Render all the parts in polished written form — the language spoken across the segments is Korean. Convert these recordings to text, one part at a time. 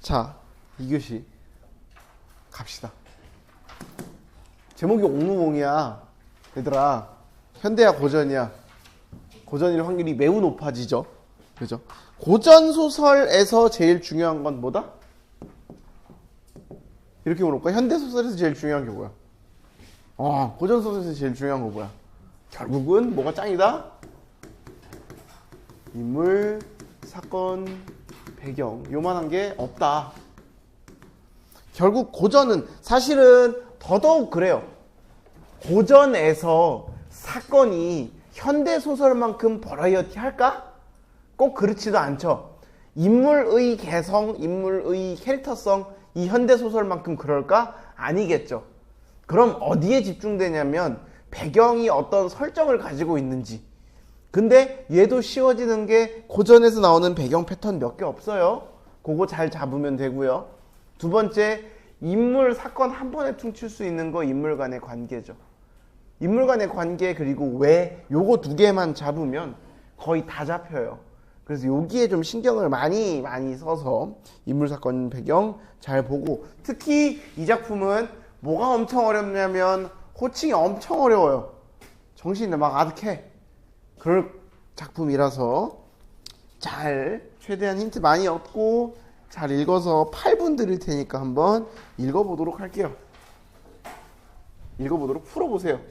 자, 2교시 갑시다. 제목이 옥루몽이야. 얘들아, 현대야 고전이야. 고전일 확률이 매우 높아지죠. 그죠? 고전 소설에서 제일 중요한 건 뭐다? 이렇게 물어볼까? 현대 소설에서 제일 중요한 게 뭐야? 고전 소설에서 제일 중요한 거 뭐야? 결국은 뭐가 짱이다? 인물, 사건, 배경 요만한 게 없다. 결국 고전은 사실은 더더욱 그래요. 고전에서 사건이 현대소설만큼 버라이어티 할까? 꼭 그렇지도 않죠. 인물의 개성, 인물의 캐릭터성 이 현대소설만큼 그럴까? 아니겠죠. 그럼 어디에 집중되냐면 배경이 어떤 설정을 가지고 있는지. 근데 얘도 쉬워지는 게 고전에서 나오는 배경 패턴 몇 개 없어요. 그거 잘 잡으면 되고요. 두 번째, 인물, 사건 한 번에 퉁칠 수 있는 거 인물 간의 관계죠. 인물 간의 관계 그리고 왜 요거 두 개만 잡으면 거의 다 잡혀요. 그래서 여기에 좀 신경을 많이 써서 인물, 사건, 배경 잘 보고 특히 이 작품은 뭐가 엄청 어렵냐면 호칭이 엄청 어려워요. 정신이 막 아득해. 그럴 작품이라서 잘 최대한 힌트 많이 얻고 잘 읽어서 8분 드릴 테니까 한번 읽어보도록 할게요. 읽어보도록 풀어보세요.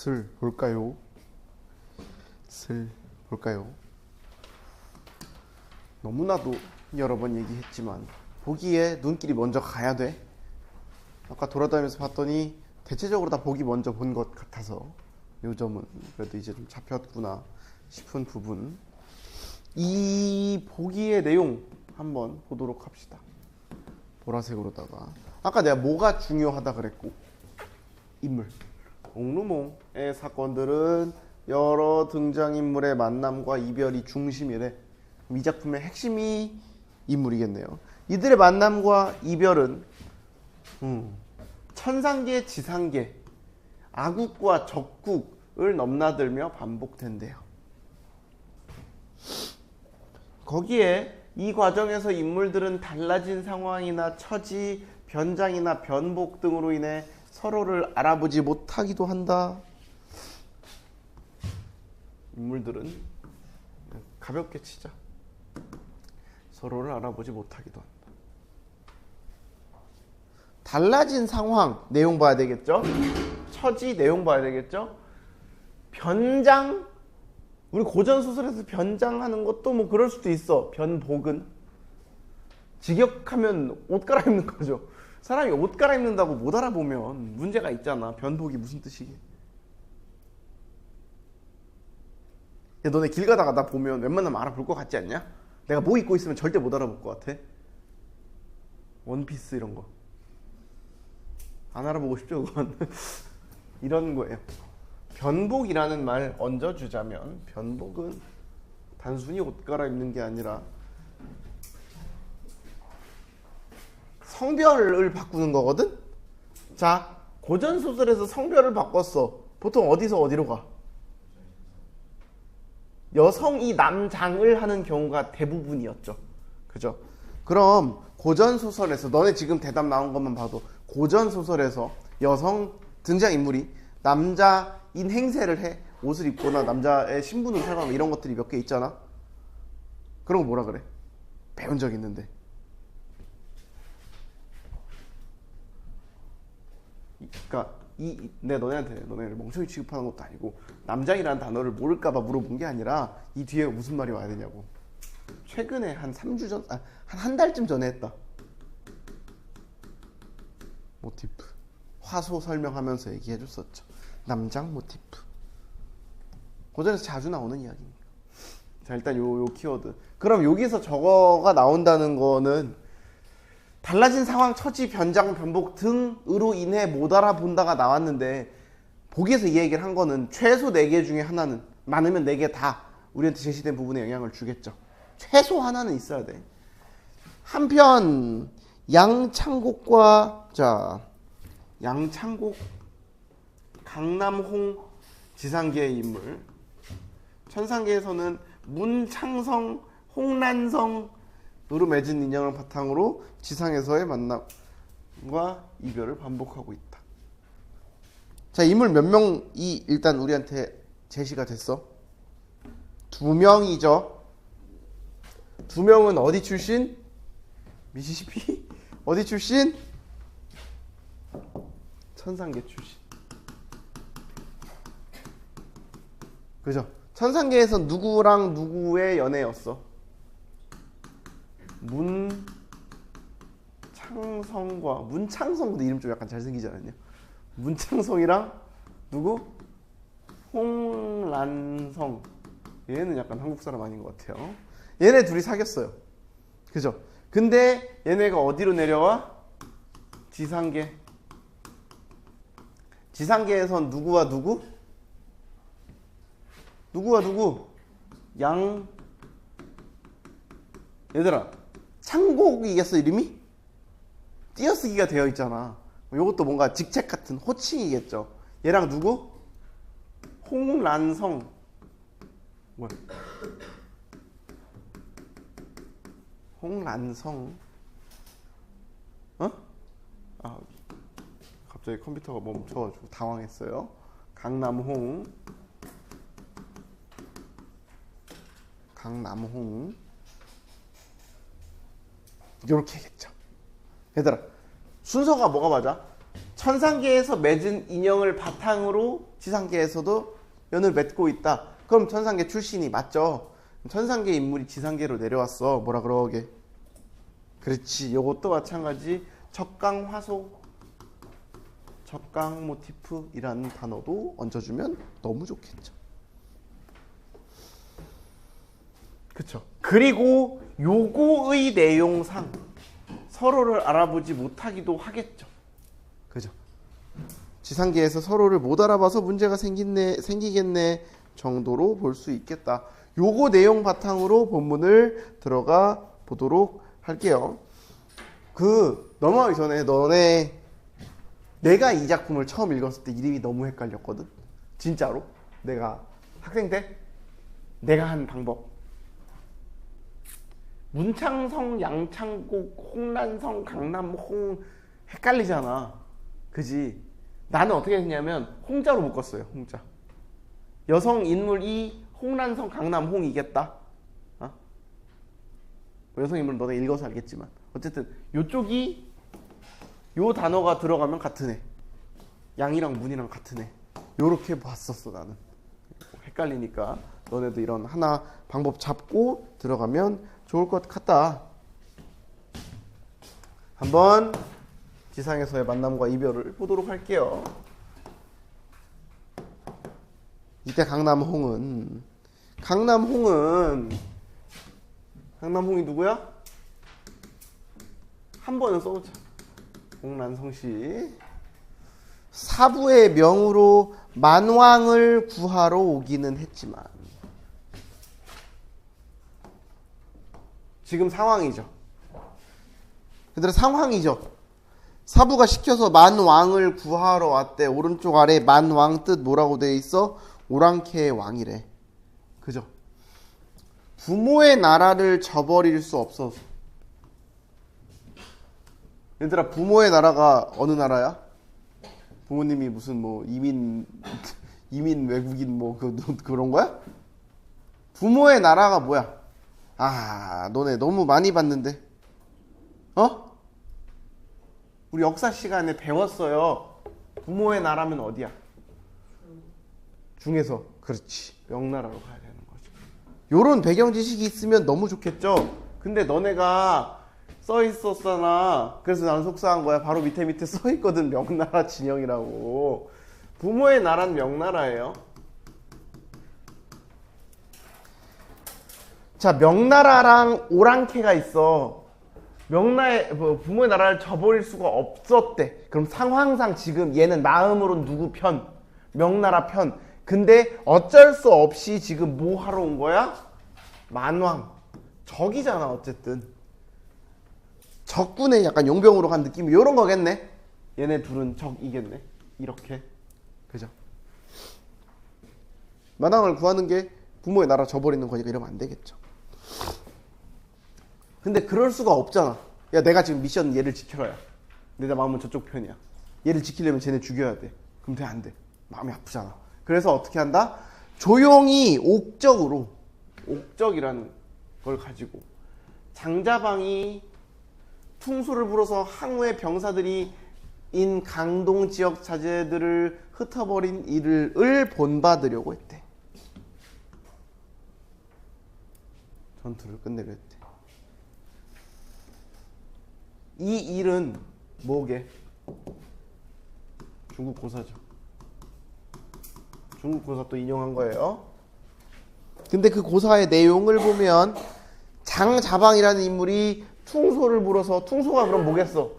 슬 볼까요? 슬 볼까요? 너무나도 여러 번 얘기했지만 보기에 눈길이 먼저 가야 돼. 아까 돌아다니면서 봤더니 대체적으로 다 보기 먼저 본 것 같아서 요 점은 그래도 이제 좀 잡혔구나 싶은 부분. 이 보기의 내용 한번 보도록 합시다. 보라색으로다가 아까 내가 뭐가 중요하다 그랬고 인물. 옥루몽의 사건들은 여러 등장인물의 만남과 이별이 중심이래. 이 작품의 핵심이 인물이겠네요. 이들의 만남과 이별은 천상계, 지상계, 아국과 적국을 넘나들며 반복된대요. 거기에 이 과정에서 인물들은 달라진 상황이나 처지, 변장이나 변복 등으로 인해 서로를 알아보지 못하기도 한다. 인물들은 가볍게 치자. 서로를 알아보지 못하기도 한다. 달라진 상황, 내용 봐야 되겠죠? 처지, 내용 봐야 되겠죠? 변장, 우리 고전소설에서 변장하는 것도 뭐 그럴 수도 있어. 변복은 직역하면 옷 갈아입는 거죠. 사람이 옷 갈아입는다고 못 알아보면 문제가 있잖아. 변복이 무슨 뜻이게? 야, 너네 길 가다가 나 보면 웬만하면 알아볼 것 같지 않냐? 내가 뭐 입고 있으면 절대 못 알아볼 것 같아. 원피스 이런 거 안 알아보고 싶죠 그건. 이런 거예요. 변복이라는 말 얹어주자면 변복은 단순히 옷 갈아입는 게 아니라 성별을 바꾸는 거거든. 자, 고전소설에서 성별을 바꿨어. 보통 어디서 어디로 가? 여성이 남장을 하는 경우가 대부분이었죠. 그죠? 그럼 고전소설에서 너네 지금 대답 나온 것만 봐도 고전소설에서 여성 등장인물이 남자인 행세를 해. 옷을 입거나 남자의 신분을 사용하고 이런 것들이 몇 개 있잖아. 그런 거 뭐라 그래? 배운 적 있는데. 그러니까 내가 너네를 멍청이 취급하는 것도 아니고 남장이라는 단어를 모를까봐 물어본 게 아니라 이 뒤에 무슨 말이 와야 되냐고. 최근에 한 3주 전, 한 달쯤 전에 했다. 모티프. 화소 설명하면서 얘기해줬었죠. 남장 모티프. 고전에서 자주 나오는 이야기입니다. 자, 일단 요 키워드. 그럼 여기서 저거가 나온다는 거는 달라진 상황, 처지, 변장, 변복 등으로 인해 못 알아본다가 나왔는데 보기에서 이 얘기를 한 거는 최소 4개 중에 하나는, 많으면 4개 다 우리한테 제시된 부분에 영향을 주겠죠. 최소 하나는 있어야 돼. 한편 양창곡과 양창곡, 강남홍 지상계의 인물, 천상계에서는 문창성, 홍란성으로 맺은 인연을 바탕으로 지상에서의 만남과 이별을 반복하고 있다. 자, 인물 몇 명이 일단 우리한테 제시가 됐어? 2명이죠. 2명은 어디 출신? 미시시피? 어디 출신? 천상계 출신. 그죠? 천상계에서 누구랑 누구의 연애였어? 문창성도 이름 좀 약간 잘생기지 않았냐? 문창성이랑 누구? 홍란성. 얘는 약간 한국 사람 아닌 것 같아요. 얘네 둘이 사귀었어요. 그죠? 근데 얘네가 어디로 내려와? 지상계. 지상계에선 누구와 누구? 누구와 누구? 얘들아, 창곡이겠어 이름이? 띄어쓰기가 되어 있잖아. 요것도 뭔가 직책 같은 호칭이겠죠. 얘랑 누구? 홍란성. 뭐야? 홍란성. 갑자기 컴퓨터가 멈춰가지고 당황했어요. 강남홍. 이렇게 했겠죠. 얘들아, 순서가 뭐가 맞아? 천상계에서 맺은 인연을 바탕으로 지상계에서도 연을 맺고 있다. 그럼 천상계 출신이 맞죠? 천상계 인물이 지상계로 내려왔어. 뭐라 그러게? 그렇지. 요것도 마찬가지. 적강화소, 적강 모티프이라는 단어도 얹어주면 너무 좋겠죠. 그쵸. 그리고 요거의 내용상 서로를 알아보지 못하기도 하겠죠. 그죠. 지상계에서 서로를 못 알아봐서 문제가 생기겠네 정도로 볼 수 있겠다. 요거 내용 바탕으로 본문을 들어가 보도록 할게요. 넘어가기 전에 너네 내가 이 작품을 처음 읽었을 때 이름이 너무 헷갈렸거든. 진짜로. 내가 학생 때 내가 한 방법. 문창성, 양창국, 홍란성, 강남홍 헷갈리잖아. 그지? 나는 어떻게 했냐면 홍자로 묶었어요. 홍자. 여성 인물 이 홍란성, 강남홍이겠다. 어? 여성 인물 너네 읽어서 알겠지만 어쨌든 요쪽이 요 단어가 들어가면 같은 애. 양이랑 문이랑 같은 애. 요렇게 봤었어 나는. 헷갈리니까 너네도 이런 하나 방법 잡고 들어가면 좋을 것 같다. 한번 지상에서의 만남과 이별을 보도록 할게요. 이때 강남홍이 누구야? 한 번은 써보자. 홍란성씨. 사부의 명으로 만왕을 구하러 오기는 했지만 지금 상황이죠. 얘들아 상황이죠. 사부가 시켜서 만왕을 구하러 왔대. 오른쪽 아래 만왕 뜻 뭐라고 돼 있어? 오랑캐의 왕이래. 그죠? 부모의 나라를 저버릴 수 없어서. 얘들아 부모의 나라가 어느 나라야? 부모님이 무슨 뭐 이민 외국인 뭐 그런 거야? 부모의 나라가 뭐야? 아, 너네 너무 많이 봤는데. 어? 우리 역사 시간에 배웠어요. 부모의 나라면 어디야? 중에서. 그렇지. 명나라로 가야 되는 거죠. 요런 배경 지식이 있으면 너무 좋겠죠? 근데 너네가 써 있었잖아. 그래서 나는 속상한 거야. 바로 밑에 써 있거든. 명나라 진영이라고. 부모의 나라는 명나라예요. 자, 명나라랑 오랑캐가 있어. 부모의 나라를 저버릴 수가 없었대. 그럼 상황상 지금 얘는 마음으로는 누구 편? 명나라 편. 근데 어쩔 수 없이 지금 뭐 하러 온 거야? 만왕. 적이잖아 어쨌든. 적군에 약간 용병으로 간 느낌이 이런 거겠네. 얘네 둘은 적이겠네. 이렇게. 그죠? 만왕을 구하는 게 부모의 나라 저버리는 거니까 이러면 안 되겠죠. 근데 그럴 수가 없잖아. 야 내가 지금 미션 얘를 지켜라야. 내 마음은 저쪽 편이야. 얘를 지키려면 쟤네 죽여야 돼. 그럼 돼 안 돼? 마음이 아프잖아. 그래서 어떻게 한다? 조용히 옥적이라는 걸 가지고 장자방이 퉁소를 불어서 항우의 병사들이 인 강동 지역 자재들을 흩어버린 일을 본받으려고 했대. 전투를 끝내려 했대. 이 일은 뭐게? 중국 고사죠. 중국 고사 또 인용한 거예요. 근데 그 고사의 내용을 보면 장자방이라는 인물이 퉁소를 불어서, 퉁소가 그럼 뭐겠어?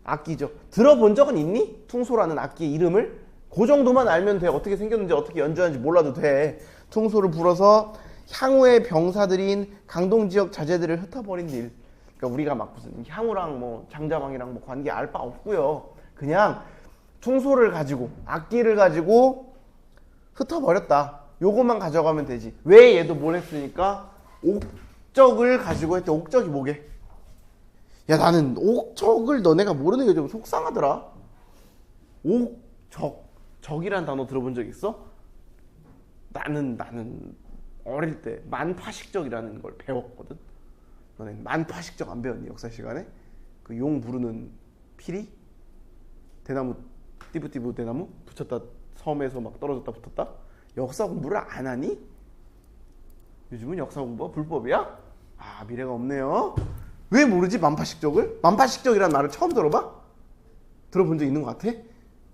악기죠. 들어본 적은 있니? 퉁소라는 악기 이름을? 그 정도만 알면 돼. 어떻게 생겼는지 어떻게 연주하는지 몰라도 돼. 퉁소를 불어서 향후의 병사들인 강동 지역 자재들을 흩어버린 일. 그러니까 우리가 막 무슨 향후랑 뭐 장자방이랑 뭐 관계 알 바 없고요. 그냥 퉁소를 가지고 악기를 가지고 흩어버렸다. 요것만 가져가면 되지. 왜 얘도 뭘 했으니까 옥적을 가지고 했대. 옥적이 뭐게? 야 나는 옥적을 너네가 모르는 게 좀 속상하더라. 적이란 단어 들어본 적 있어? 나는 어릴 때 만파식적이라는 걸 배웠거든. 너네 만파식적 안 배웠니 역사 시간에? 그 용 부르는 피리? 대나무 띠부띠부 대나무 붙였다 섬에서 막 떨어졌다 붙었다. 역사 공부를 안 하니? 요즘은 역사 공부가 불법이야? 아, 미래가 없네요. 왜 모르지 만파식적을? 만파식적이라는 말을 처음 들어봐? 들어본 적 있는 것 같아?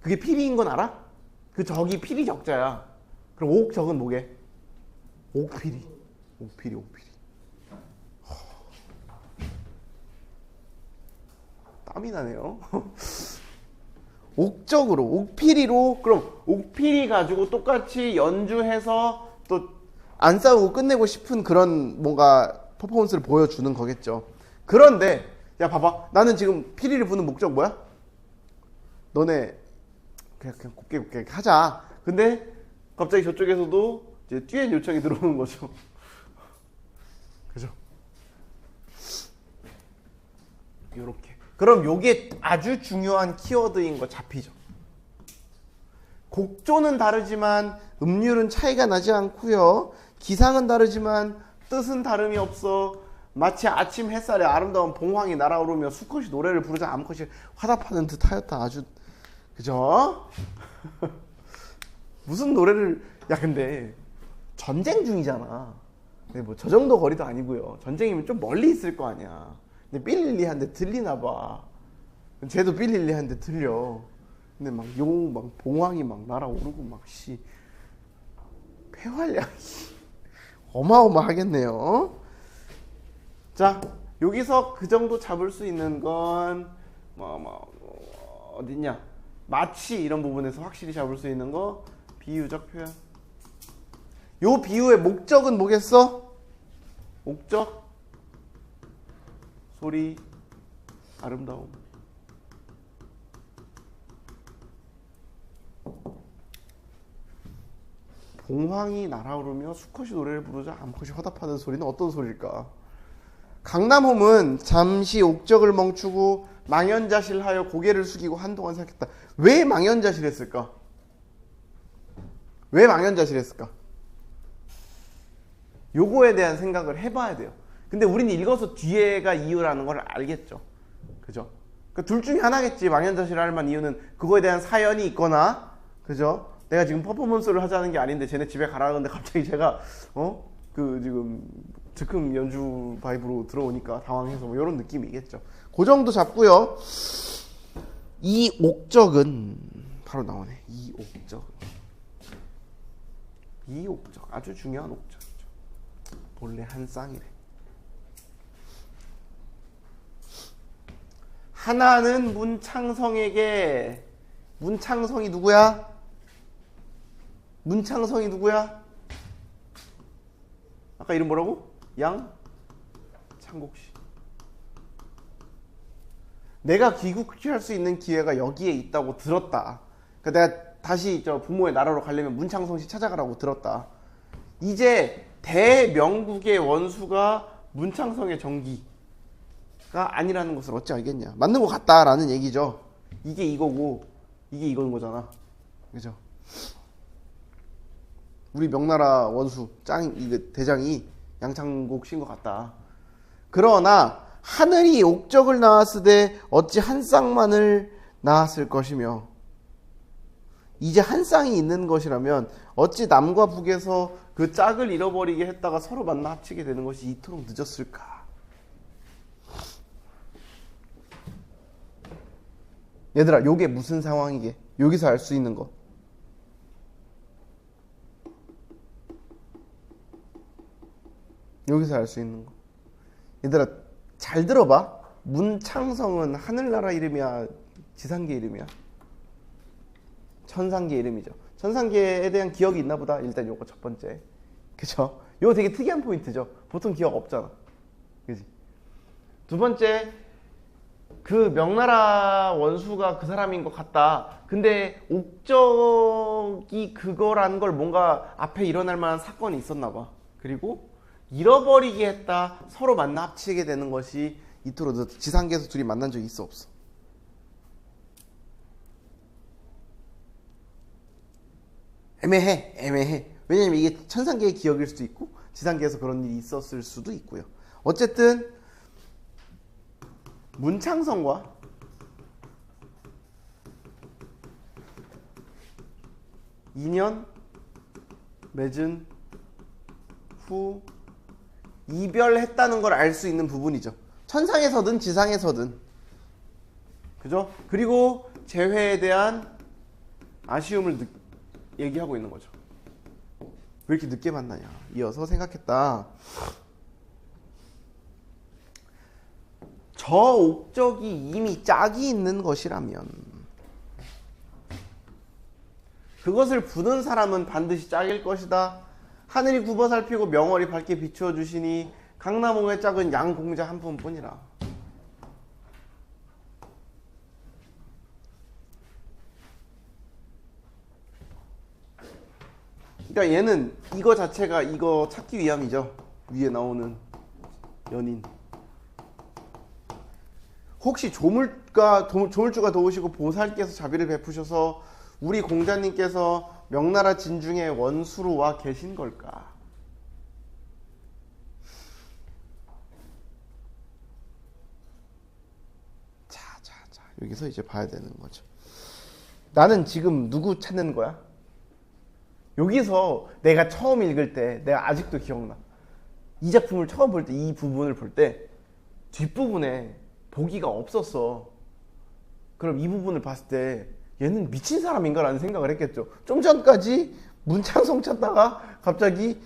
그게 피리인 건 알아? 그 적이 피리 적자야. 그럼 옥적은 뭐게? 옥피리. 옥피리. 땀이 나네요. 옥적으로, 옥피리로, 그럼 옥피리 가지고 똑같이 연주해서 또 안 싸우고 끝내고 싶은 그런 뭔가 퍼포먼스를 보여주는 거겠죠. 그런데 야 봐봐, 나는 지금 피리를 부는 목적 뭐야? 너네 그냥 곱게 하자. 근데 갑자기 저쪽에서도 이제 듀엣 요청이 들어오는 거죠. 그죠? 요렇게. 그럼 요게 아주 중요한 키워드인 거 잡히죠. 곡조는 다르지만 음률은 차이가 나지 않고요. 기상은 다르지만 뜻은 다름이 없어. 마치 아침 햇살에 아름다운 봉황이 날아오르며 수컷이 노래를 부르자 암컷이 화답하는 듯하였다. 아주 그죠? 무슨 노래를 야 근데 전쟁 중이잖아. 근데 뭐 저 정도 거리도 아니고요. 전쟁이면 좀 멀리 있을 거 아니야. 근데 삘릴리한데 들리나 봐. 쟤도 삘릴리한데 들려. 근데 막 봉황이 막 날아오르고 막 폐활량이 어마어마하겠네요. 자, 여기서 그 정도 잡을 수 있는 건 어딨냐? 마치 이런 부분에서 확실히 잡을 수 있는 거 비유적 표현. 요 비유의 목적은 뭐겠어? 목적 소리 아름다움. 봉황이 날아오르며 수컷이 노래를 부르자 암컷이 화답하는 소리는 어떤 소리일까? 강남홈은 잠시 옥적을 멈추고 망연자실하여 고개를 숙이고 한동안 생각했다. 왜 망연자실했을까? 왜 망연자실했을까? 요거에 대한 생각을 해봐야 돼요. 근데 우리는 읽어서 뒤에가 이유라는 걸 알겠죠. 그죠? 그러니까 둘 중에 하나겠지. 망연자실할 만한 이유는 그거에 대한 사연이 있거나, 그죠? 내가 지금 퍼포먼스를 하자는 게 아닌데 쟤네 집에 가라는데 갑자기 제가 지금 즉흥 연주 바이브로 들어오니까 당황해서 뭐 이런 느낌이겠죠. 그 정도 잡고요. 이 옥적은 바로 나오네. 이 옥적 아주 중요한 옥적이죠. 본래 한 쌍이래. 하나는 문창성에게. 문창성이 누구야? 아까 이름 뭐라고? 양창곡씨. 내가 귀국할 수 있는 기회가 여기에 있다고 들었다. 그러니까 내가 다시 저 부모의 나라로 가려면 문창성씨 찾아가라고 들었다. 이제 대명국의 원수가 문창성의 정기가 아니라는 것을 어찌 알겠냐. 맞는 것 같다라는 얘기죠. 이게 이거고 이게 이건 거잖아. 그죠? 우리 명나라 원수 대장이 양창곡 씨인 것 같다. 그러나 하늘이 옥적을 낳았으되 어찌 한 쌍만을 낳았을 것이며, 이제 한 쌍이 있는 것이라면 어찌 남과 북에서 그 짝을 잃어버리게 했다가 서로 만나 합치게 되는 것이 이토록 늦었을까? 얘들아, 요게 무슨 상황이게? 여기서 알 수 있는 거. 여기서 알 수 있는 거. 얘들아, 잘 들어봐. 문창성은 하늘나라 이름이야? 지상계 이름이야? 천상계 이름이죠. 천상계에 대한 기억이 있나 보다. 일단 요거 첫 번째. 그죠? 요거 되게 특이한 포인트죠. 보통 기억 없잖아. 그지? 두 번째, 그 명나라 원수가 그 사람인 것 같다. 근데 옥적이 그거라는 걸 뭔가 앞에 일어날 만한 사건이 있었나 봐. 그리고 잃어버리게 했다. 서로 만나 합치게 되는 것이 이토록 지상계에서 둘이 만난 적이 있어 없어? 애매해. 왜냐면 이게 천상계의 기억일 수도 있고 지상계에서 그런 일이 있었을 수도 있고요. 어쨌든 문창성과 인연 맺은 후 이별했다는 걸 알 수 있는 부분이죠. 천상에서든 지상에서든. 그죠? 그리고 재회에 대한 아쉬움을 얘기하고 있는 거죠. 왜 이렇게 늦게 만나냐. 이어서 생각했다. 저 옥적이 이미 짝이 있는 것이라면 그것을 부는 사람은 반드시 짝일 것이다. 하늘이 굽어 살피고 명월이 밝게 비추어 주시니 강남홍의 짝은 양공자 한 분뿐이라. 그러니까 얘는 이거 자체가 이거 찾기 위함이죠. 위에 나오는 연인. 혹시 조물주가 도우시고 보살께서 자비를 베푸셔서 우리 공자님께서 명나라 진중의 원수로 와 계신 걸까? 자, 여기서 이제 봐야 되는 거죠. 나는 지금 누구 찾는 거야? 여기서 내가 처음 읽을 때 내가 아직도 기억나. 이 작품을 처음 볼 때 이 부분을 볼 때 뒷부분에 보기가 없었어. 그럼 이 부분을 봤을 때 얘는 미친 사람인가 라는 생각을 했겠죠. 좀 전까지 문창성 찾다가 갑자기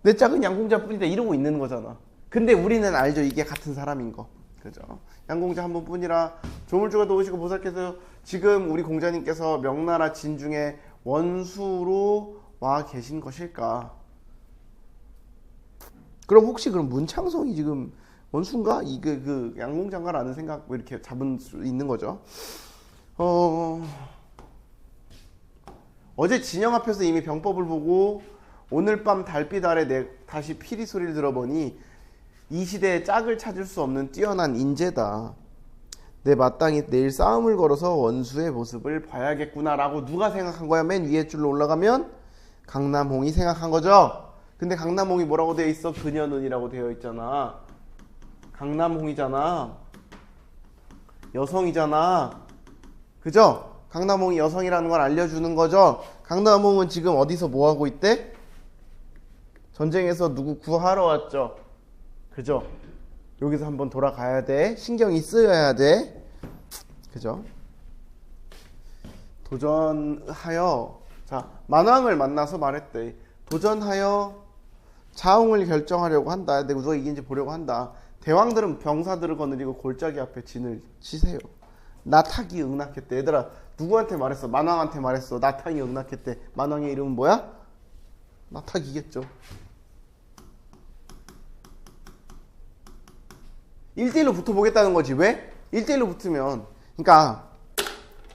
내 짝은 양공자 뿐이다 이러고 있는 거잖아. 근데 우리는 알죠. 이게 같은 사람인 거. 그죠? 양공자 한 분뿐이라 조물주가 도우시고 보살께서 지금 우리 공자님께서 명나라 진중의 원수로 와 계신 것일까? 그럼 혹시 그럼 문창성이 지금 원수인가? 이게 그 양공자인가라는 생각 이렇게 잡을 수 있는 거죠. 어제 진영 앞에서 이미 병법을 보고 오늘 밤 달빛 아래 다시 피리 소리를 들어보니 이 시대에 짝을 찾을 수 없는 뛰어난 인재다. 내 마땅히 내일 싸움을 걸어서 원수의 모습을 봐야겠구나라고 누가 생각한 거야? 맨 위에 줄로 올라가면 강남홍이 생각한 거죠. 근데 강남홍이 뭐라고 되어 있어? 그녀는이라고 되어 있잖아. 강남홍이잖아. 여성이잖아. 그죠? 강남홍이 여성이라는 걸 알려주는 거죠. 강남홍은 지금 어디서 뭐하고 있대? 전쟁에서 누구 구하러 왔죠. 그죠? 여기서 한번 돌아가야 돼. 신경이 쓰여야 돼. 그죠? 도전하여, 자, 만왕을 만나서 말했대. 도전하여 자웅을 결정하려고 한다. 내가 누가 이긴지 보려고 한다. 대왕들은 병사들을 거느리고 골짜기 앞에 진을 치세요. 나탁이 응낙했대. 얘들아, 누구한테 말했어? 만왕한테 말했어. 나탁이 응낙했대. 만왕의 이름은 뭐야? 나탁이겠죠. 1대1로 붙어보겠다는 거지. 왜? 1대1로 붙으면, 그러니까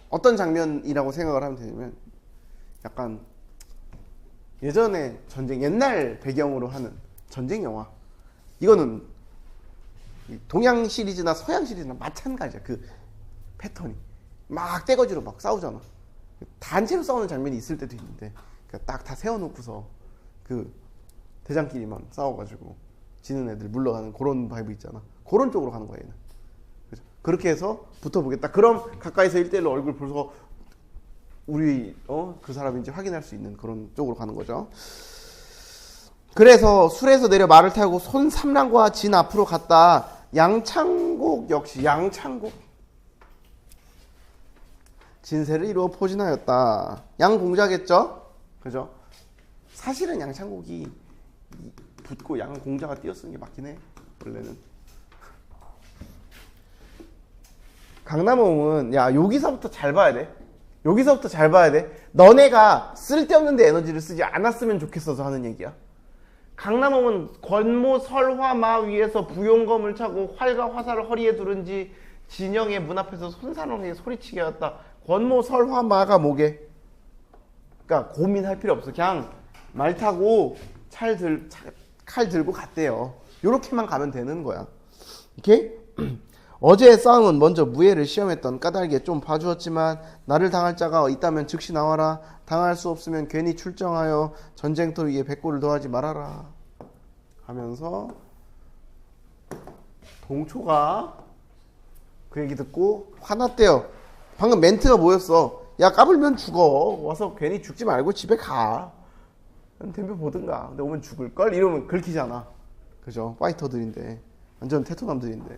어떤 장면이라고 생각을 하면 되냐면, 약간 예전에 전쟁, 옛날 배경으로 하는 전쟁 영화. 이거는 동양 시리즈나 서양 시리즈나 마찬가지야. 그 패턴이 막 떼거지로 막 싸우잖아. 단체로 싸우는 장면이 있을 때도 있는데, 그러니까 딱 다 세워놓고서 그 대장끼리만 싸워가지고 지는 애들 물러가는 그런 바이브 있잖아. 그런 쪽으로 가는 거야 얘는. 그죠? 그렇게 해서 붙어보겠다. 그럼 가까이서 1대1로 얼굴 보면서 우리 그 사람인지 확인할 수 있는 그런 쪽으로 가는 거죠. 그래서 술에서 내려 말을 타고 손삼랑과 진 앞으로 갔다. 양창곡 역시 양창곡 진세를 이루어 포진하였다. 양공자겠죠? 그죠? 사실은 양창곡이 붙고 양공자가 띄어쓰는 게 맞긴 해. 원래는. 강남홍은 야 여기서부터 잘 봐야 돼. 여기서부터 잘 봐야 돼. 너네가 쓸데없는 데 에너지를 쓰지 않았으면 좋겠어서 하는 얘기야. 강남홍은 권모 설화마 위에서 부용검을 차고 활과 화살을 허리에 두른지 진영의 문 앞에서 손사람에게 소리치게 하였다. 권모 설화마가 뭐게? 그러니까 고민할 필요 없어. 그냥 말 타고 칼 들고 갔대요. 요렇게만 가면 되는 거야. 오케이? 어제의 싸움은 먼저 무예를 시험했던 까닭에 좀 봐주었지만 나를 당할 자가 있다면 즉시 나와라. 당할 수 없으면 괜히 출정하여 전쟁터 위에 백골을 더하지 말아라. 하면서 동초가 그 얘기 듣고 화났대요. 방금 멘트가 뭐였어? 야 까불면 죽어. 와서 괜히 죽지 말고 집에 가. 덤벼 보든가. 근데 오면 죽을걸? 이러면 긁히잖아. 그죠? 파이터들인데 완전 테토남들인데.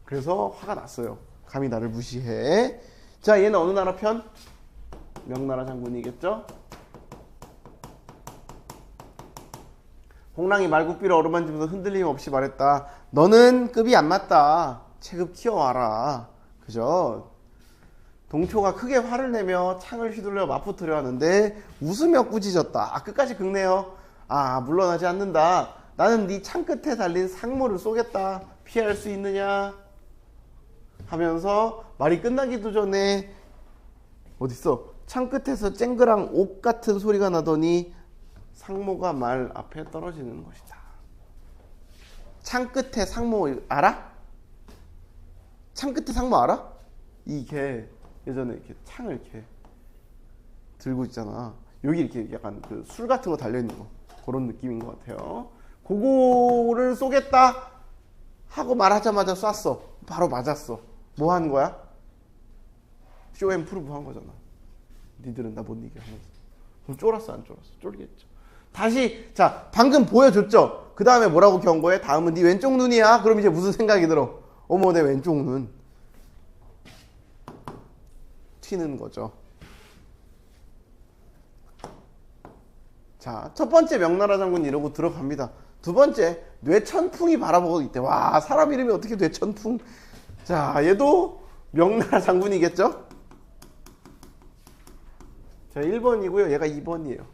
그래서 화가 났어요. 감히 나를 무시해. 자, 얘는 어느 나라 편? 명나라 장군이겠죠? 홍랑이 말굽비를 어루만지면서 흔들림 없이 말했다. 너는 급이 안 맞다. 체급 튀어와라. 그죠? 동초가 크게 화를 내며 창을 휘둘러 맞붙으려 하는데 웃으며 꾸짖었다. 끝까지 긁네요. 물러나지 않는다. 나는 네 창 끝에 달린 상모를 쏘겠다. 피할 수 있느냐? 하면서 말이 끝나기도 전에 어딨어? 창 끝에서 쨍그랑 옥 같은 소리가 나더니 상모가 말 앞에 떨어지는 것이다. 창 끝에 상모 알아? 창 끝에 상모 알아? 이게 예전에 이렇게 창을 이렇게 들고 있잖아. 여기 이렇게 약간 그 술 같은 거 달려있는 거. 그런 느낌인 것 같아요. 그거를 쏘겠다 하고 말하자마자 쐈어. 바로 맞았어. 뭐 하는 거야? 쇼앤프루브 한 거잖아. 니들은 나 못 이겨 하면서. 그럼 쫄았어 안 쫄았어? 쫄겠죠. 다시 자 방금 보여줬죠. 그 다음에 뭐라고 경고해? 다음은 네 왼쪽 눈이야. 그럼 이제 무슨 생각이 들어? 어머 내 왼쪽 눈 튀는 거죠. 자, 첫 번째 명나라 장군 이러고 들어갑니다. 두 번째 뇌천풍이 바라보고 있대. 와, 사람 이름이 어떻게 뇌천풍? 자, 얘도 명나라 장군이겠죠? 자, 1번이고요. 얘가 2번이에요.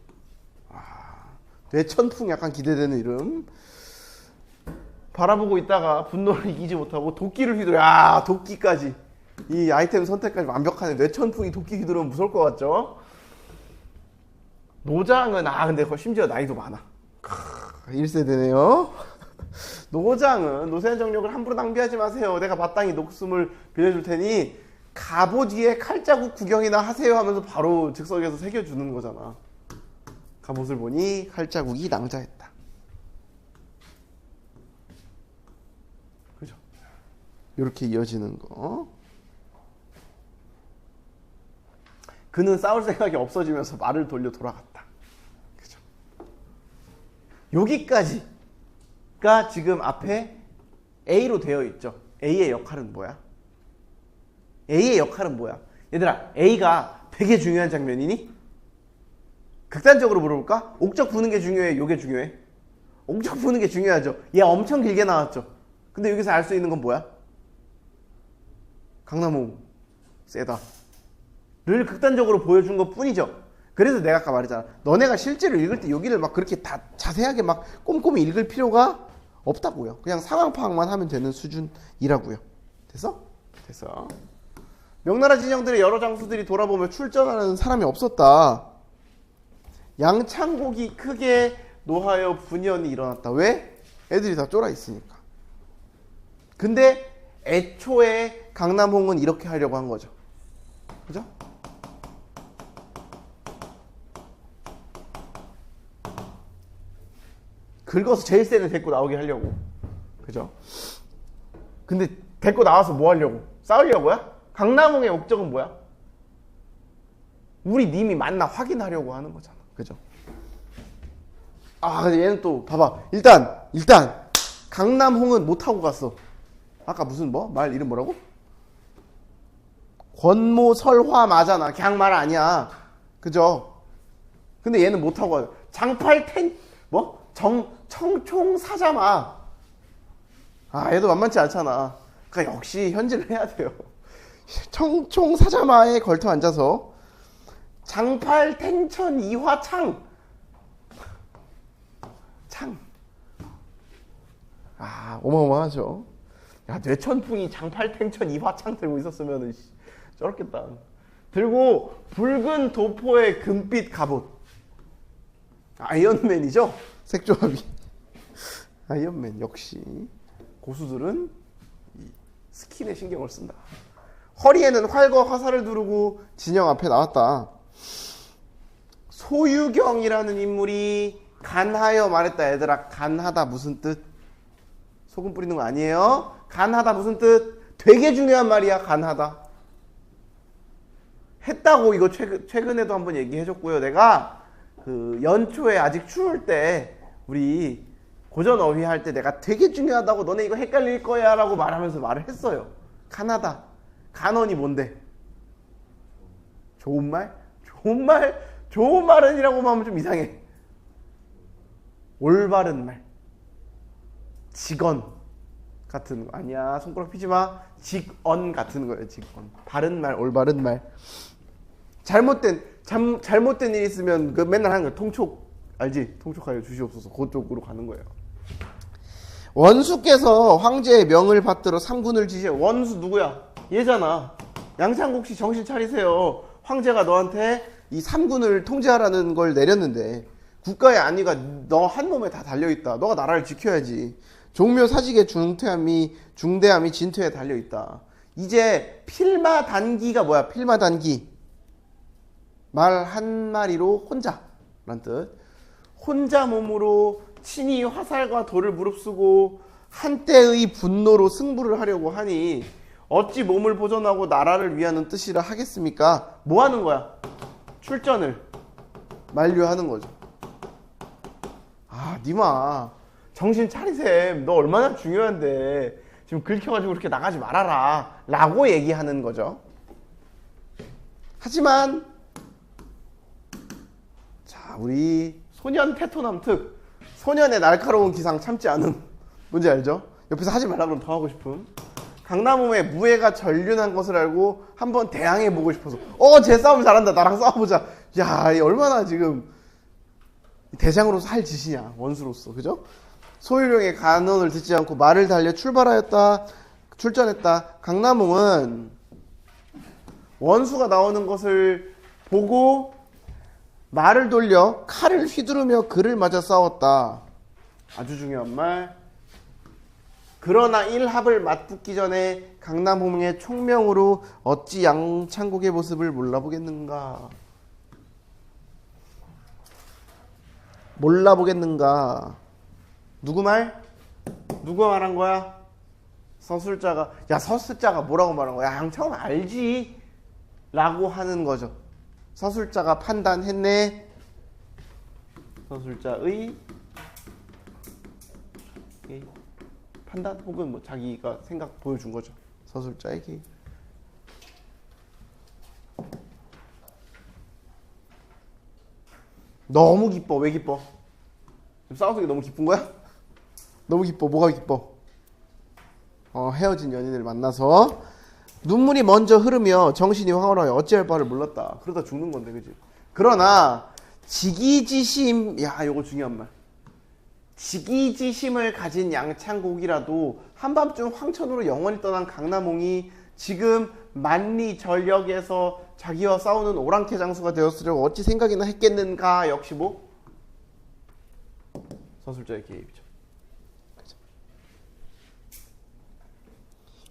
뇌천풍 약간 기대되는 이름. 바라보고 있다가 분노를 이기지 못하고 도끼를 휘두르. 도끼까지. 이 아이템 선택까지 완벽하네. 뇌천풍이 도끼 휘두르면 무서울 것 같죠? 노장은 근데 심지어 나이도 많아. 1세대네요. 노장은 노세한 정력을 함부로 낭비하지 마세요. 내가 마땅히 목숨을 빌려줄 테니 갑옷 위에 칼자국 구경이나 하세요 하면서 바로 즉석에서 새겨주는 거잖아. 갑옷을 보니 칼자국이 낭자했다. 그죠? 이렇게 이어지는 거. 그는 싸울 생각이 없어지면서 말을 돌려 돌아갔다. 그죠? 여기까지가 지금 앞에 A로 되어 있죠. A의 역할은 뭐야? A의 역할은 뭐야? 얘들아, A가 되게 중요한 장면이니? 극단적으로 물어볼까? 옥적 부는 게 중요해? 요게 중요해? 옥적 부는 게 중요하죠. 얘 엄청 길게 나왔죠. 근데 여기서 알 수 있는 건 뭐야? 강남홍 세다 를 극단적으로 보여준 것 뿐이죠. 그래서 내가 아까 말했잖아. 너네가 실제로 읽을 때 여기를 막 그렇게 다 자세하게 막 꼼꼼히 읽을 필요가 없다고요. 그냥 상황 파악만 하면 되는 수준이라고요. 됐어? 됐어. 명나라 진영들의 여러 장수들이 돌아보며 출전하는 사람이 없었다. 양창곡이 크게 노하여 분연이 일어났다. 왜? 애들이 다 쫄아 있으니까. 근데 애초에 강남홍은 이렇게 하려고 한 거죠. 그죠? 긁어서 제일 센을 데리고 나오게 하려고. 그죠? 근데 데리고 나와서 뭐 하려고? 싸우려고요? 강남홍의 목적은 뭐야? 우리 님이 맞나 확인하려고 하는 거잖아. 그죠? 근데 얘는 또 봐봐. 일단 강남홍은 못 하고 갔어. 아까 무슨 말 이름 뭐라고? 권모설화 맞잖아. 그냥 말 아니야. 그죠? 근데 얘는 못 하고 가요. 장팔텐 청총사자마. 얘도 만만치 않잖아. 그러니까 역시 현질을 해야 돼요. 청총사자마에 걸터 앉아서 장팔텐천 이화창 어마어마하죠. 야, 뇌천풍이 장팔텐천 이화창 들고 있었으면 쩔었겠다. 들고 붉은 도포의 금빛 갑옷. 아이언맨이죠? 색조합이. 아이언맨 역시 고수들은 이 스킨에 신경을 쓴다. 허리에는 활과 화살을 두르고 진영 앞에 나왔다. 소유경이라는 인물이 간하여 말했다. 얘들아, 간하다 무슨 뜻? 소금 뿌리는 거 아니에요? 간하다 무슨 뜻? 되게 중요한 말이야. 간하다. 했다고 이거 최근에도 한번 얘기해줬고요. 내가 그 연초에 아직 추울 때 우리 고전 어휘 할 때 내가 되게 중요하다고 너네 이거 헷갈릴 거야 라고 말하면서 말을 했어요. 가나다. 간언이 뭔데? 좋은 말? 좋은 말? 좋은 말은이라고만 하면 좀 이상해. 올바른 말. 직언 같은 거. 아니야. 손가락 피지 마. 직언 같은 거예요. 직언. 바른 말, 올바른 말. 잘못된 일 있으면 그 맨날 하는 거야. 통촉. 알지? 통촉하여 주시옵소서. 그쪽으로 가는 거예요. 원수께서 황제의 명을 받들어 삼군을 지시해. 원수 누구야? 얘잖아. 양창국 씨 정신 차리세요. 황제가 너한테 이 삼군을 통제하라는 걸 내렸는데 국가의 안위가 너 한 몸에 다 달려있다. 너가 나라를 지켜야지. 종묘 사직의 중대함이 진퇴에 달려있다. 이제 필마단기가 뭐야? 필마단기. 말 한마리로 혼자란 뜻. 혼자 몸으로 친히 화살과 돌을 무릅쓰고 한때의 분노로 승부를 하려고 하니 어찌 몸을 보존하고 나라를 위하는 뜻이라 하겠습니까? 뭐 하는 거야? 출전을 만류하는 거죠. 아, 니마 정신 차리셈. 너 얼마나 중요한데 지금 긁혀가지고 그렇게 나가지 말아라 라고 얘기하는 거죠. 하지만 자, 우리 소년 테토남특 소년의 날카로운 기상 참지 않음. 뭔지 알죠? 옆에서 하지 말라 그러면 더 하고 싶음. 강남홈의 무예가 전륜한 것을 알고 한번 대항해보고 싶어서 쟤 싸움 잘한다. 나랑 싸워보자. 야, 얼마나 지금 대장으로서 할 짓이냐. 원수로서. 그죠? 소율령의 간언을 듣지 않고 말을 달려 출전했다. 강남홍은 원수가 나오는 것을 보고 말을 돌려 칼을 휘두르며 그를 맞아 싸웠다. 아주 중요한 말. 그러나 일합을 맞붙기 전에 강남홍의 총명으로 어찌 양창국의 모습을 몰라보겠는가. 누구 말? 누가 말한 거야? 서술자가. 야, 서술자가 뭐라고 말한 거야? 양창국 알지? 라고 하는 거죠. 서술자가 판단했네. 서술자의 판단 혹은 뭐 자기가 생각 보여준 거죠. 서술자의 개입. 너무 기뻐. 왜 기뻐? 싸워서 너무 기쁜 거야? 너무 기뻐. 뭐가 기뻐? 헤어진 연인을 만나서 눈물이 먼저 흐르며 정신이 황홀하여 어찌할 바를 몰랐다. 그러다 죽는 건데, 그지? 그러나 직이지심, 야, 요거 중요한 말. 직이지심을 가진 양창국이라도 한밤중 황천으로 영원히 떠난 강남홍이 지금 만리 전역에서 자기와 싸우는 오랑캐 장수가 되었으려고 어찌 생각이나 했겠는가. 역시 뭐? 서술자의 개입이죠. 그죠?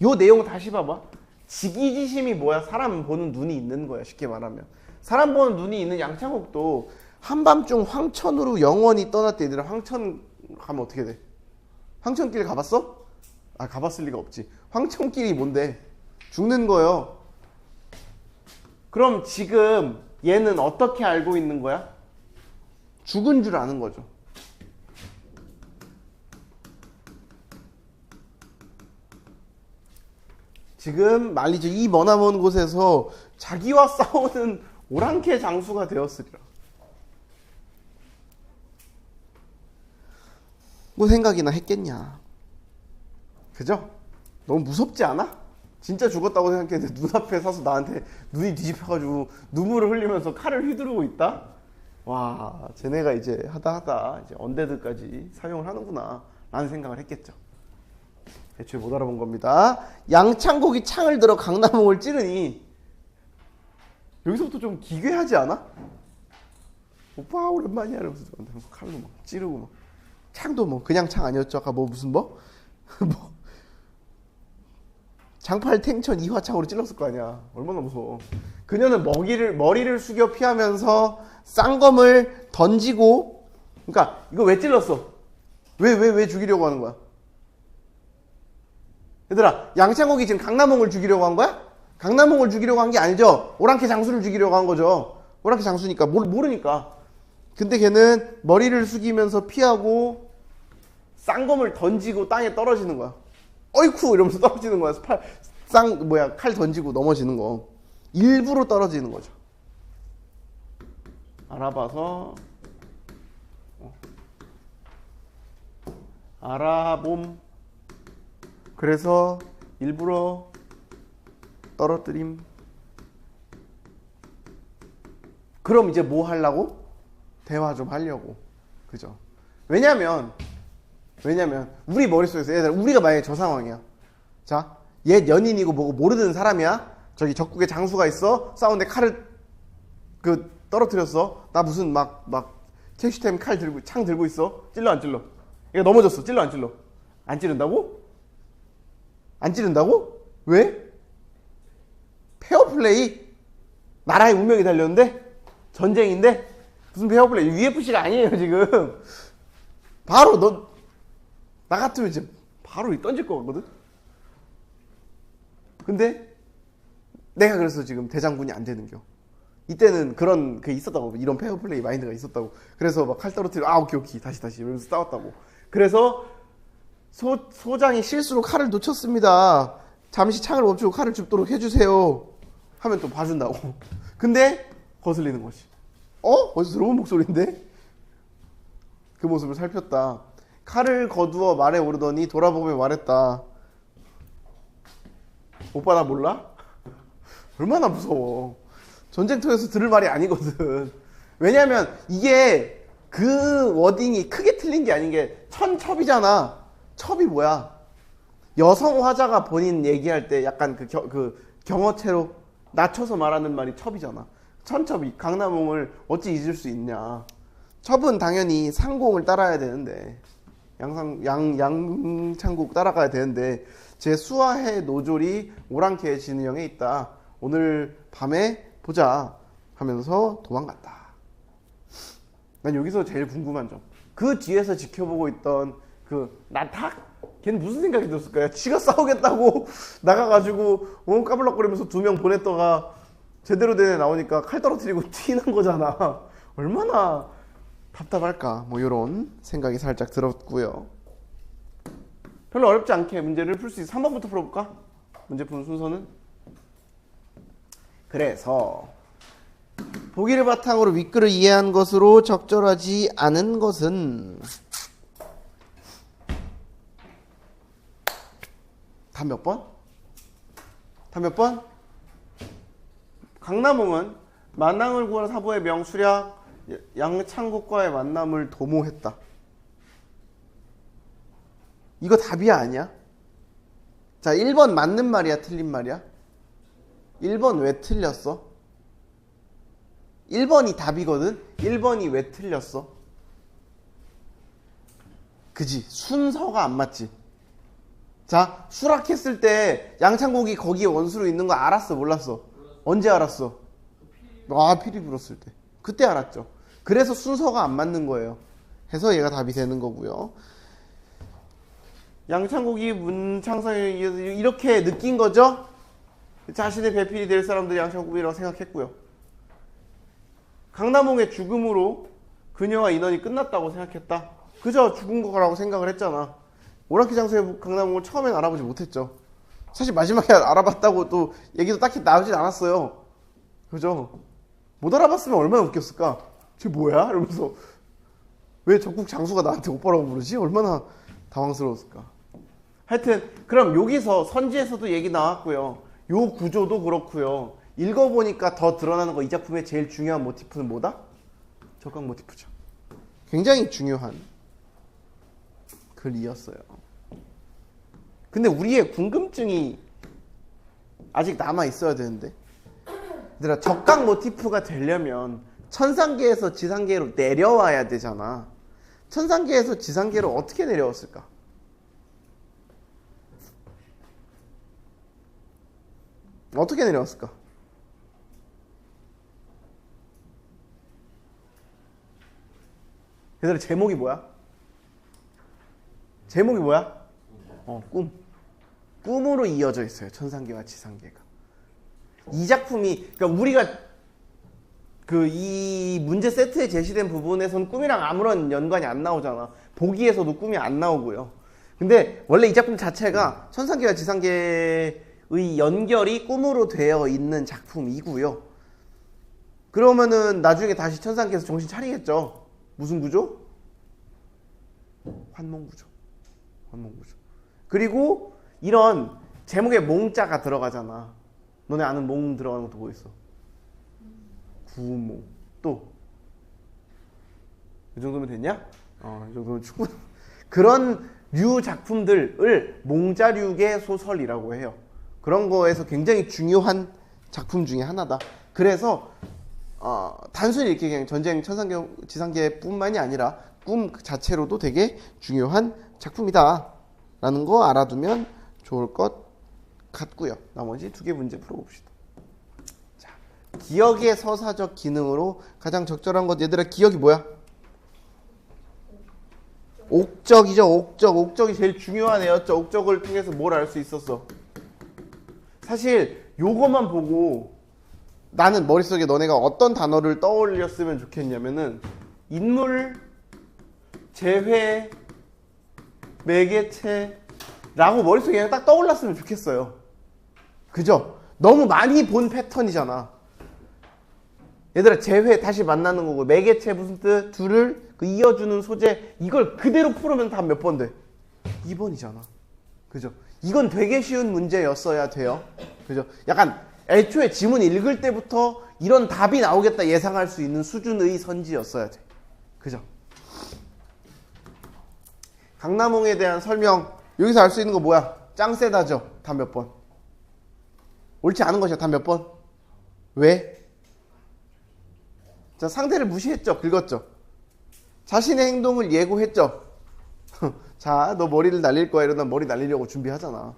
요 내용 다시 봐봐. 직이지심이 뭐야? 사람 보는 눈이 있는 거야. 쉽게 말하면. 사람 보는 눈이 있는 양창국도 한밤중 황천으로 영원히 떠났대. 얘들아, 황천 가면 어떻게 돼? 황천길 가봤어? 아, 가봤을 리가 없지. 황천길이 뭔데? 죽는 거예요. 그럼 지금 얘는 어떻게 알고 있는 거야? 죽은 줄 아는 거죠. 지금 말이죠. 이 머나먼 곳에서 자기와 싸우는 오랑캐 장수가 되었으리라. 뭐 생각이나 했겠냐. 그죠? 너무 무섭지 않아? 진짜 죽었다고 생각했는데 눈앞에 서서 나한테 눈이 뒤집혀가지고 눈물을 흘리면서 칼을 휘두르고 있다? 와, 쟤네가 이제 하다 이제 언데드까지 사용을 하는구나 라는 생각을 했겠죠. 애초에 못 알아본 겁니다. 양창국이 창을 들어 강남홍을 찌르니 여기서부터 좀 기괴하지 않아? 오빠 오랜만이야 이러면서 칼로 막 찌르고 막. 창도 뭐 그냥 창 아니었죠. 아까 뭐 무슨 뭐 장팔 탱천 이화창으로 찔렀을 거 아니야. 얼마나 무서워. 그녀는 머리를 숙여 피하면서 쌍검을 던지고. 그러니까 이거 왜 찔렀어? 왜 죽이려고 하는 거야? 얘들아, 양창국이 지금 강남홍을 죽이려고 한 거야? 강남홍을 죽이려고 한 게 아니죠. 오랑캐 장수를 죽이려고 한 거죠. 오랑캐 장수니까 모르니까. 근데 걔는 머리를 숙이면서 피하고 쌍검을 던지고 땅에 떨어지는 거야. 어이쿠 이러면서 떨어지는 거야. 칼 던지고 넘어지는 거. 일부러 떨어지는 거죠. 알아봐서 알아봄. 그래서 일부러 떨어뜨림. 그럼 이제 뭐 하려고? 대화 좀 하려고. 그죠? 왜냐면 우리 머릿속에서 얘들 우리가 만약에 저 상황이야. 자, 얘 연인이고 뭐고 모르는 사람이야. 저기 적국에 장수가 있어. 싸우는데 칼을 떨어뜨렸어. 나 무슨 막 캐슈템 칼 들고 창 들고 있어. 찔러 안 찔러? 얘가 넘어졌어. 찔러 안 찔러? 안 찌른다고? 안 찌른다고? 왜? 페어플레이? 나라의 운명이 달렸는데? 전쟁인데? 무슨 페어플레이? UFC가 아니에요 지금. 바로 나 같으면 이제 바로 던질 것 같거든? 근데 내가 그래서 지금 대장군이 안 되는겨. 이때는 그런 게 있었다고. 이런 페어플레이 마인드가 있었다고. 그래서 막 칼 떨어뜨리고 오케이 다시 이러면서 싸웠다고. 그래서 소장이 실수로 칼을 놓쳤습니다. 잠시 창을 멈추고 칼을 줍도록 해주세요. 하면 또 봐준다고. 근데 거슬리는 거지. 어디서 들어본 목소리인데? 그 모습을 살폈다. 칼을 거두어 말에 오르더니 돌아보며 말했다. 오빠 나 몰라? 얼마나 무서워. 전쟁터에서 들을 말이 아니거든. 왜냐면 이게 그 워딩이 크게 틀린 게 아닌 게 천첩이잖아. 첩이 뭐야? 여성 화자가 본인 얘기할 때 약간 그 경어체로 낮춰서 말하는 말이 첩이잖아. 천첩이 강남홍을 어찌 잊을 수 있냐. 첩은 당연히 상공을 따라야 되는데 양창국 따라가야 되는데 제 수화해 노졸이 오랑캐의 진영에 있다. 오늘 밤에 보자 하면서 도망갔다. 난 여기서 제일 궁금한 점. 그 뒤에서 지켜보고 있던 나탁? 걔는 무슨 생각이 들었을까요? 지가 싸우겠다고 나가가지고 까불럭거리면서 2명 보냈다가 제대로 된 애 나오니까 칼 떨어뜨리고 튀는 거잖아. 얼마나 답답할까. 이런 생각이 살짝 들었고요. 별로 어렵지 않게 문제를 풀 수 있어. 3번부터 풀어볼까? 문제 푸는 순서는? 그래서 보기를 바탕으로 윗글을 이해한 것으로 적절하지 않은 것은 다 몇 번? 강남홍은 만왕을 구한 사부의 명수략 양창국과의 만남을 도모했다. 이거 답이야 아니야? 자, 1번 맞는 말이야 틀린 말이야? 1번 왜 틀렸어? 1번이 답이거든? 1번이 왜 틀렸어? 그지? 순서가 안 맞지? 자, 수락했을 때 양창국이 거기에 원수로 있는 거 알았어 몰랐어? 언제 알았어? 피리 불었을 때. 그때 알았죠. 그래서 순서가 안 맞는 거예요. 해서 얘가 답이 되는 거고요. 양창국이 문창성에 이렇게 느낀 거죠? 자신의 배필이 될 사람들이 양창국이라고 생각했고요. 강남홍의 죽음으로 그녀와 인연이 끝났다고 생각했다. 그저 죽은 거라고 생각을 했잖아. 오랑캐 장수의 강남홍을 처음엔 알아보지 못했죠. 사실 마지막에 알아봤다고 또 얘기도 딱히 나오진 않았어요. 그죠? 못 알아봤으면 얼마나 웃겼을까? 쟤 뭐야? 이러면서 왜 적국 장수가 나한테 오빠라고 부르지? 얼마나 당황스러웠을까? 하여튼 그럼 여기서 선지에서도 얘기 나왔고요. 요 구조도 그렇고요. 읽어보니까 더 드러나는 거 이 작품의 제일 중요한 모티프는 뭐다? 적각 모티프죠. 굉장히 중요한 글이었어요. 근데 우리의 궁금증이 아직 남아 있어야 되는데, 얘들아, 적각 모티프가 되려면 천상계에서 지상계로 내려와야 되잖아. 천상계에서 지상계로 어떻게 내려왔을까? 어떻게 내려왔을까? 얘들아, 제목이 뭐야? 제목이 뭐야? 꿈. 꿈으로 이어져 있어요. 천상계와 지상계가. 이 작품이 그러니까 우리가 그 이 문제 세트에 제시된 부분에선 꿈이랑 아무런 연관이 안 나오잖아. 보기에서도 꿈이 안 나오고요. 근데 원래 이 작품 자체가 천상계와 지상계의 연결이 꿈으로 되어 있는 작품이고요. 그러면은 나중에 다시 천상계에서 정신 차리겠죠. 무슨 구조? 환몽구조. 환몽구조. 그리고 이런 제목에 몽자가 들어가잖아. 너네 아는 몽 들어가는 것도 뭐 있어? 구몽. 또? 이 정도면 됐냐? 이 정도면 충분. 그런 류 작품들을 몽자류의 소설이라고 해요. 그런 거에서 굉장히 중요한 작품 중에 하나다. 그래서 단순히 이렇게 그냥 전쟁, 천상계, 지상계뿐만이 아니라 꿈 자체로도 되게 중요한 작품이다 라는 거 알아두면 좋을 것 같고요. 나머지 두 개 문제 풀어봅시다. 자, 기억의 서사적 기능으로 가장 적절한 것. 얘들아, 기억이 뭐야? 옥적이죠. 옥적이 제일 중요한 애였죠. 옥적을 통해서 뭘 알 수 있었어? 사실 요것만 보고 나는 머릿속에 너네가 어떤 단어를 떠올렸으면 좋겠냐면은 인물, 재회, 매개체라고 머릿속에 그냥 딱 떠올랐으면 좋겠어요. 그죠? 너무 많이 본 패턴이잖아. 얘들아, 재회 다시 만나는 거고, 매개체 무슨 뜻? 둘을 그 이어주는 소재, 이걸 그대로 풀으면 답 몇 번 돼? 2번이잖아. 그죠? 이건 되게 쉬운 문제였어야 돼요. 그죠? 약간 애초에 지문 읽을 때부터 이런 답이 나오겠다 예상할 수 있는 수준의 선지였어야 돼. 그죠? 강남홍에 대한 설명, 여기서 알 수 있는 거 뭐야? 짱 세다죠? 답 몇 번? 옳지 않은 것이야. 답 몇 번? 왜? 자, 상대를 무시했죠? 긁었죠? 자신의 행동을 예고했죠? 자, 너 머리를 날릴 거야. 이러다 머리 날리려고 준비하잖아.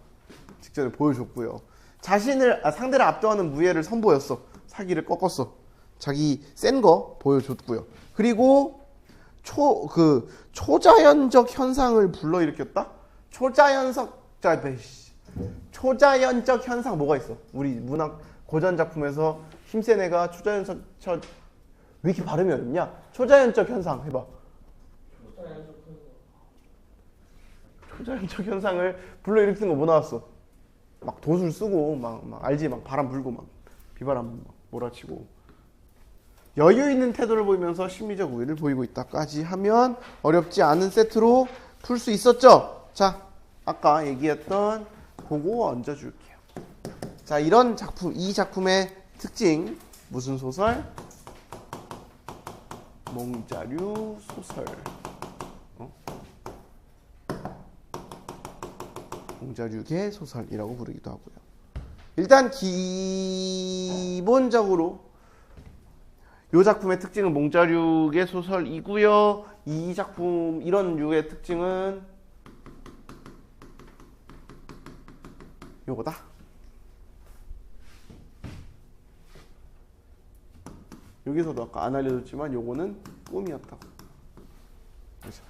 직전에 보여줬고요. 상대를 압도하는 무예를 선보였어. 사기를 꺾었어. 자기 센 거 보여줬고요. 그리고 초자연적 현상을 불러일으켰다? 초자연적 현상 뭐가 있어? 우리 문학 고전 작품에서 힘센 애가 초자연적 왜 이렇게 발음이 어렵냐? 초자연적 현상 해봐. 초자연적 현상을 불러일으키는 거 뭐 나왔어? 막 돛을 쓰고 막 알지? 막 바람 불고 막 비바람 막 몰아치고 여유 있는 태도를 보이면서 심리적 우위를 보이고 있다까지 하면 어렵지 않은 세트로 풀 수 있었죠? 자, 아까 얘기했던 그거 얹어줄게요. 자, 이런 작품, 이 작품의 특징 무슨 소설? 몽자류 소설. 몽자류계 소설이라고 부르기도 하고요. 일단 기본적으로 이 작품의 특징은 몽자류계 소설이고요. 이 작품 이런 류의 특징은 요거다. 여기서도 아까 안 알려줬지만 요거는 꿈이었다고. 그렇죠?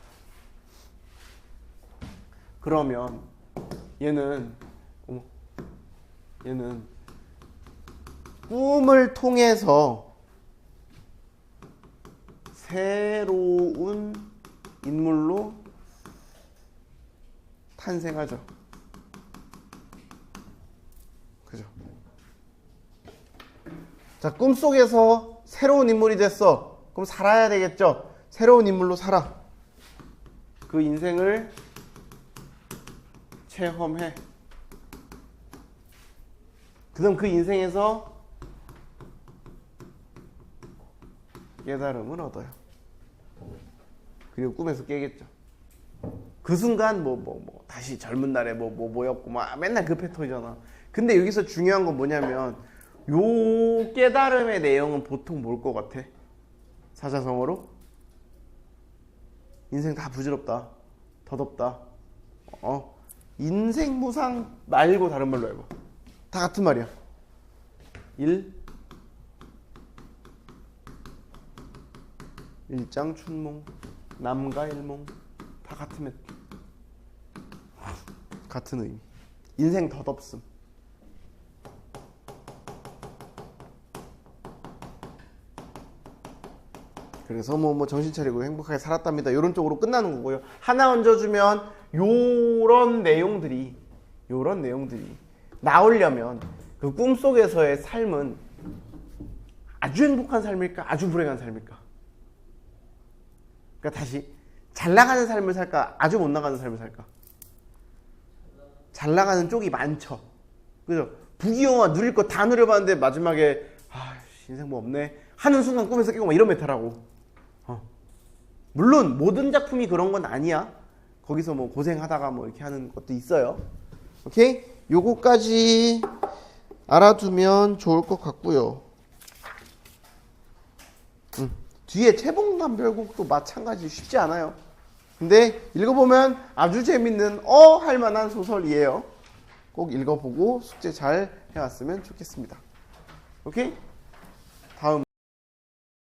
그러면 얘는 꿈을 통해서 새로운 인물로 탄생하죠. 그죠? 자, 꿈속에서 새로운 인물이 됐어. 그럼 살아야 되겠죠? 새로운 인물로 살아. 그 인생을 체험해. 그럼 그 인생에서 깨달음을 얻어요. 그리고 꿈에서 깨겠죠. 그 순간 다시 젊은 날에 뭐였고 맨날 그 패턴이잖아. 근데 여기서 중요한 건 뭐냐면 요 깨달음의 내용은 보통 뭘 것 같아? 사자성어로? 인생 다 부질없다. 덧없다. 인생 무상 말고 다른 말로 해봐. 다 같은 말이야. 일장춘몽, 남가일몽 다 같은 의미. 인생 덧없음. 그래서 뭐 정신 차리고 행복하게 살았답니다. 이런 쪽으로 끝나는 거고요. 하나 얹어주면 요런 내용들이 나오려면 그 꿈속에서의 삶은 아주 행복한 삶일까? 아주 불행한 삶일까? 그러니까 다시 잘 나가는 삶을 살까? 아주 못 나가는 삶을 살까? 잘 나가는 쪽이 많죠. 그죠? 부귀영화 누릴 거 다 누려봤는데 마지막에 인생 뭐 없네 하는 순간 꿈에서 깨고 막 이런 메타라고. 물론 모든 작품이 그런 건 아니야. 거기서 뭐 고생하다가 뭐 이렇게 하는 것도 있어요. 오케이? 요거까지 알아두면 좋을 것 같고요. 뒤에 채봉감별곡도 마찬가지 쉽지 않아요. 근데 읽어보면 아주 재밌는 할 만한 소설이에요. 꼭 읽어보고 숙제 잘 해왔으면 좋겠습니다. 오케이?